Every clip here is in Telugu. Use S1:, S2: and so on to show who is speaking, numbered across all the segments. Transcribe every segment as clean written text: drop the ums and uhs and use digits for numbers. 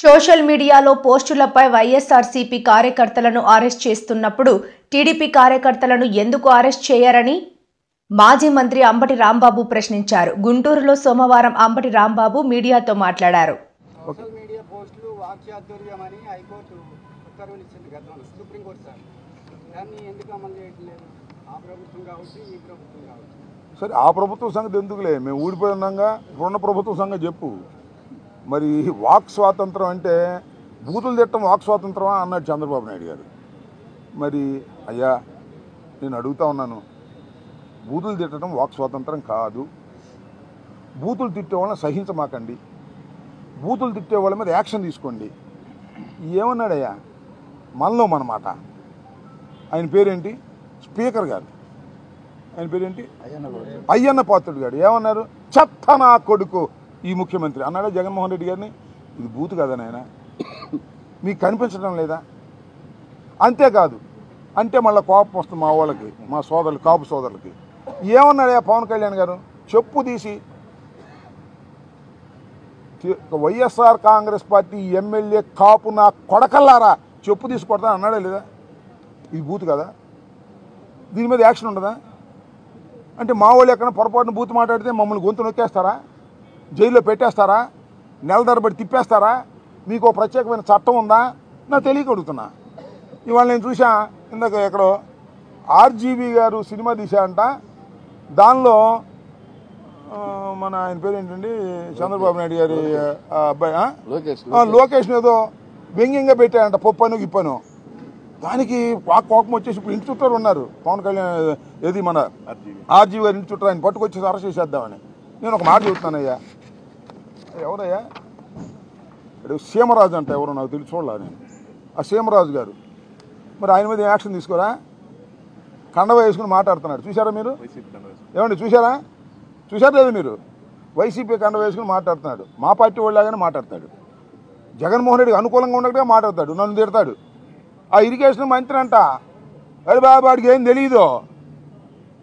S1: సోషల్ మీడియాలో పోస్టులపై వైఎస్ఆర్సీపీ కార్యకర్తలను అరెస్ట్ చేస్తున్నప్పుడు టీడీపీ కార్యకర్తలను ఎందుకు అరెస్ట్ చేయరని మాజీ మంత్రి అంబటి రాంబాబు ప్రశ్నించారు. గుంటూరులో సోమవారం అంబటి రాంబాబు మీడియాతో మాట్లాడారు.
S2: సోషల్ మీడియా పోస్టులు వాక్చాతుర్యమని హైకోర్టు ఉత్తర్వులు ఇచ్చింది గతంలో, సుప్రీంకోర్టు సార్. దాన్ని ఎందుకు అమలు చేయట్లేదు? ఆ ప్రభుత్వం కావచ్చు, ఈ ప్రభుత్వం కావచ్చు.
S3: సరే, ఆ ప్రభుత్వం సంగతి ఎందుకులే, మేము ఊడిపోయి ఉన్నాగా. ఇప్పుడున్న ప్రభుత్వం సంగతి చెప్పు. మరి వాక్ స్వాతంత్రం అంటే బూతులు తిట్టడం వాక్ స్వాతంత్రమా అన్నాడు చంద్రబాబు నాయుడు గారు. మరి అయ్యా, నేను అడుగుతా ఉన్నాను, బూతులు తిట్టడం వాక్ స్వాతంత్రం కాదు. బూతులు తిట్టే వాళ్ళని సహించమాకండి, బూతులు తిట్టే వాళ్ళ మీద యాక్షన్ తీసుకోండి. ఏమన్నాడయ్యా, మనలో మనమాట. ఆయన పేరేంటి? స్పీకర్ గారు. ఆయన పేరేంటి? అయ్యన్న పాత్రుడు గారు. ఏమన్నారు? చెత్త నా కొడుకు ఈ ముఖ్యమంత్రి అన్నాడా జగన్మోహన్ రెడ్డి గారిని? ఇది బూతు కదా నాయన, మీకు కనిపించడం లేదా? అంతేకాదు అంటే మళ్ళీ కోపం వస్తుంది మా వాళ్ళకి, మా సోదరులు, కాపు సోదరులకి. ఏమన్నాడా పవన్ కళ్యాణ్ గారు? చెప్పు తీసి వైఎస్ఆర్ కాంగ్రెస్ పార్టీ ఎమ్మెల్యే కాపు నా కొడకల్లారా చెప్పు తీసి కొడతా అన్నాడా లేదా? ఇది బూతు కదా? దీని మీద యాక్షన్ ఉండదా? అంటే మా వాళ్ళు ఎక్కడ పొరపాటున బూతు మాట్లాడితే మమ్మల్ని గొంతు నొక్కేస్తారా? జైల్లో పెట్టేస్తారా? నెల తరబడి తిప్పేస్తారా? మీకు ఒక ప్రత్యేకమైన చట్టం ఉందా? నాకు తెలియక అడుగుతున్నా. ఇవాళ నేను చూసా, ఇందాక ఎక్కడో ఆర్జీవి గారు సినిమా తీశారంట. దానిలో మన ఆయన పేరు ఏంటండి, చంద్రబాబు నాయుడు గారి అబ్బాయి లోకేష్ ఏదో వ్యంగ్యంగా పెట్టారంట, పప్పను గిప్పను. దానికి కోపం వచ్చేసి ఇప్పుడు ఇంటి చుట్టూ ఉన్నారు పవన్ కళ్యాణ్, ఏది మన ఆర్జీవి గారి ఇంటి చుట్టూ. ఆయన పట్టుకొచ్చేసి అరెస్ట్ చేసేద్దామని. నేను ఒక మాట చెబుతున్నానయ్యా, ఎవరయ్యా సీమరాజు అంట, ఎవరో నాకు తెలిసి చూడలే నేను. ఆ సీమరాజు గారు మరి ఆయన మీద యాక్షన్ తీసుకోరా? కండవ వేసుకుని మాట్లాడుతున్నాడు, చూసారా మీరు? ఏమండి చూసారా? చూసారు లేదు మీరు? వైసీపీ కండవ వేసుకుని మాట్లాడుతున్నాడు, మా పార్టీ వాళ్ళలాగానే మాట్లాడతాడు. జగన్మోహన్ రెడ్డికి అనుకూలంగా ఉండగా మాట్లాడతాడు, నన్ను తిడతాడు. ఆ ఇరిగేషన్ మంత్రి అంట, అరే బాబు వాడికి ఏం తెలియదు,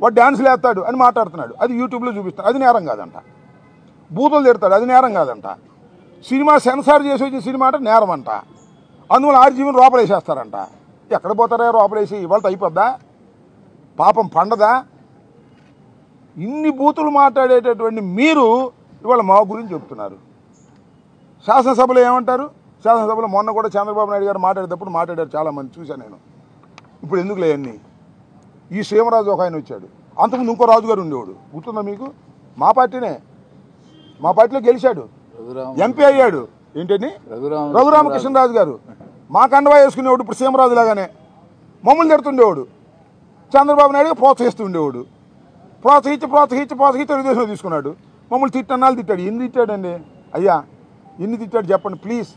S3: వాడు డ్యాన్సులు వేస్తాడు అని మాట్లాడుతున్నాడు. అది యూట్యూబ్లో చూపిస్తాడు, అది నేరం కాదంట. బూతులు తిడతాడు, అది నేరం కాదంట. సినిమా సెన్సార్ చేసి వచ్చిన సినిమా అంటే నేరం అంట. అందువల్ల ఆర్జీవీని లోపలేసేస్తారంట. ఎక్కడ పోతారా లోపలేసి? ఇవాళ అయిపోద్దా? పాపం పండదా? ఇన్ని బూతులు మాట్లాడేటటువంటి మీరు ఇవాళ మా గురించి చెప్తున్నారు. శాసనసభలో ఏమంటారు? శాసనసభలో మొన్న కూడా చంద్రబాబు నాయుడు గారు మాట్లాడేటప్పుడు మాట్లాడారు చాలామంది, చూశాను నేను. ఇప్పుడు ఎందుకు లేవన్నీ? ఈ సీమరాజు ఒక ఆయన వచ్చాడు, అంతకుముందు ఇంకో రాజు గారు ఉండేవాడు, గుర్తుందా మీకు? మా పార్టీనే, మా పార్టీలో గెలిచాడు, ఎంపీ అయ్యాడు. ఏంటని? రఘురామకృష్ణరాజు గారు. మా కండవా వేసుకునేవాడు. ఇప్పుడు సీమరాజు లాగానే మమ్మల్ని తిడుతుండేవాడు, చంద్రబాబు నాయుడు ప్రోత్సహిస్తూ ఉండేవాడు. ప్రోత్సహించి తెలుగుదేశంలో తీసుకున్నాడు. మమ్మల్ని తిట్టన్నాళ్ళు తిట్టాడు. ఎన్ని తిట్టాడండి అయ్యా? ఎన్ని తిట్టాడు చెప్పండి ప్లీజ్?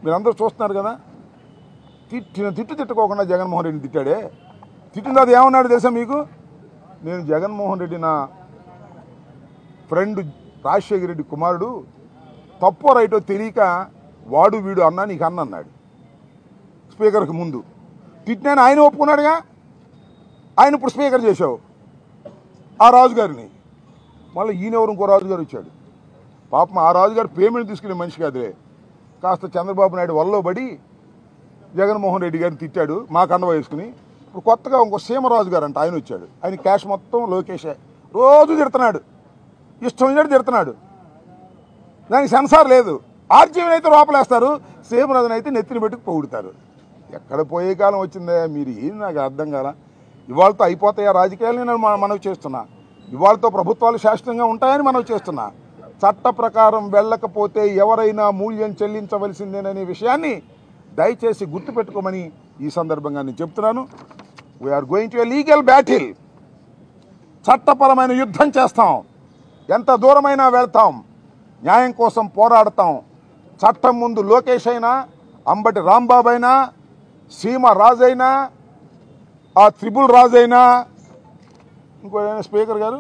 S3: మీరందరూ చూస్తున్నారు కదా. తిట్టుకోకుండా జగన్మోహన్ రెడ్డిని తిట్టాడే. తిట్టిన తర్వాత ఏమన్నాడు తెలుసా మీకు? నేను జగన్మోహన్ రెడ్డి నా ఫ్రెండ్ రాజశేఖర రెడ్డి కుమారుడు, తప్పో రైటో తెలియక వాడు వీడు అన్నా నీకు అన్నాడు స్పీకర్కి ముందు. తిట్టినాను ఆయన ఒప్పుకున్నాడుగా. ఆయన ఇప్పుడు స్పీకర్ చేశావు ఆ రాజుగారిని. మళ్ళీ ఈయనెవరు ఇంకో రాజుగారు వచ్చాడు. పాపం ఆ రాజుగారు పేమెంట్ తీసుకునే మనిషి కాదులే, కాస్త చంద్రబాబు నాయుడు వల్ల పడి జగన్మోహన్ రెడ్డి గారిని తిట్టాడు మా కండవ వేసుకుని. ఇప్పుడు కొత్తగా ఇంకో సీమరాజు గారు అంట, ఆయన వచ్చాడు. ఆయన క్యాష్ మొత్తం లోకేషే. రోజు తిడుతున్నాడు, ఇష్టం వచ్చినట్టు తిడుతున్నాడు. దానికి సెన్సార్ లేదు. ఆర్జీవీని అయితే లోపలేస్తారు, సీమరాజుని అయితే నెత్తిని పెట్టుకు పొగుడుతారు. ఎక్కడ పోయే కాలం వచ్చిందా? మీరు ఏం నాకు అర్థం కాల. ఇవాళతో అయిపోతాయా రాజకీయాలు? నేను మనవి చేస్తున్నా. ఇవాళతో ప్రభుత్వాలు శాశ్వతంగా ఉంటాయని మనవి చేస్తున్నా. చట్ట ప్రకారం వెళ్ళకపోతే ఎవరైనా మూల్యం చెల్లించవలసిందేననే విషయాన్ని దయచేసి గుర్తుపెట్టుకోమని ఈ సందర్భంగా నేను చెప్తున్నాను. We are going to a legal battle. చట్టపరమైన యుద్ధం చేస్తాం, ఎంత దూరమైనా వెళ్తాం, న్యాయం కోసం పోరాడతాం. చట్టం ముందు లోకేష్ అయినా, అంబటి రాంబాబు అయినా, సీమ రాజైనా, ఆ త్రిపుల్ రాజైనా, ఇంకో స్పీకర్ గారు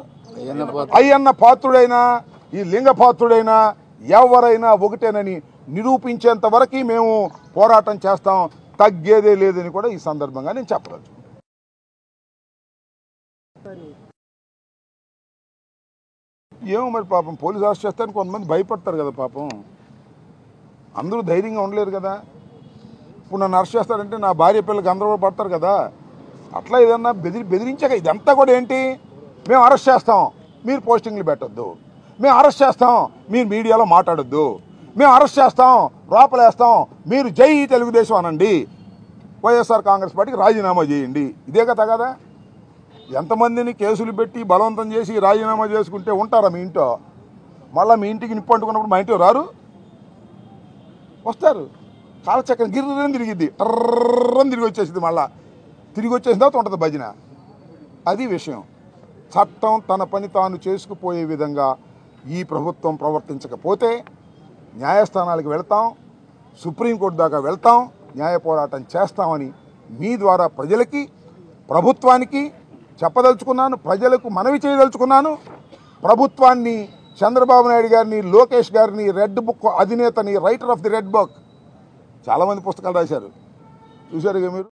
S3: అయ్యన్న పాత్రుడైనా, ఈ లింగపాత్రుడైనా, ఎవరైనా ఒకటేనని నిరూపించేంత వరకు మేము పోరాటం చేస్తాం. తగ్గేదే లేదని కూడా ఈ సందర్భంగా నేను చెప్పవచ్చు. ఏమో మరి పాపం పోలీసు అరెస్ట్ చేస్తారని కొంతమంది భయపడతారు కదా పాపం. అందరూ ధైర్యంగా ఉండలేరు కదా. ఇప్పుడు నన్ను అరెస్ట్ చేస్తారంటే నా భార్య పిల్లలకి అందరూ పడతారు కదా. అట్లా ఏదన్నా బెదిరించాక ఇదంతా కూడా ఏంటి, మేము అరెస్ట్ చేస్తాం మీరు పోస్టింగ్లు పెట్టొద్దు, మేము అరెస్ట్ చేస్తాం మీరు మీడియాలో మాట్లాడొద్దు, మేము అరెస్ట్ చేస్తాం లోపలేస్తాం మీరు జై తెలుగుదేశం అనండి, వైఎస్ఆర్ కాంగ్రెస్ పార్టీకి రాజీనామా చేయండి. ఇదే కదా. ఎంతమందిని కేసులు పెట్టి బలవంతం చేసి రాజీనామా చేసుకుంటే ఉంటారా మీ ఇంట్లో? మళ్ళీ మీ ఇంటికి నిప్పు అంటుకున్నప్పుడు మా ఇంటికి రారు, వస్తారు. కాలచక్రం గిర్రని తిరిగిద్ది, టర్రని తిరిగి వచ్చేసింది. మళ్ళీ తిరిగి వచ్చేసిన తర్వాత ఉంటుంది భజన. అది విషయం. చట్టం తన పని తాను చేసుకుపోయే విధంగా ఈ ప్రభుత్వం ప్రవర్తించకపోతే న్యాయస్థానాలకు వెళ్తాం, సుప్రీంకోర్టు దాకా వెళ్తాం, న్యాయ పోరాటం చేస్తామని మీ ద్వారా ప్రజలకి ప్రభుత్వానికి చెప్పదలుచుకున్నాను, ప్రజలకు మనవి చేయదలుచుకున్నాను. ప్రభుత్వాన్ని, చంద్రబాబు నాయుడు గారిని, లోకేష్ గారిని, రెడ్ బుక్ అధినేతని, writer of the red book చాలామంది పుస్తకాలు రాశారు, చూశారుగా మీరు.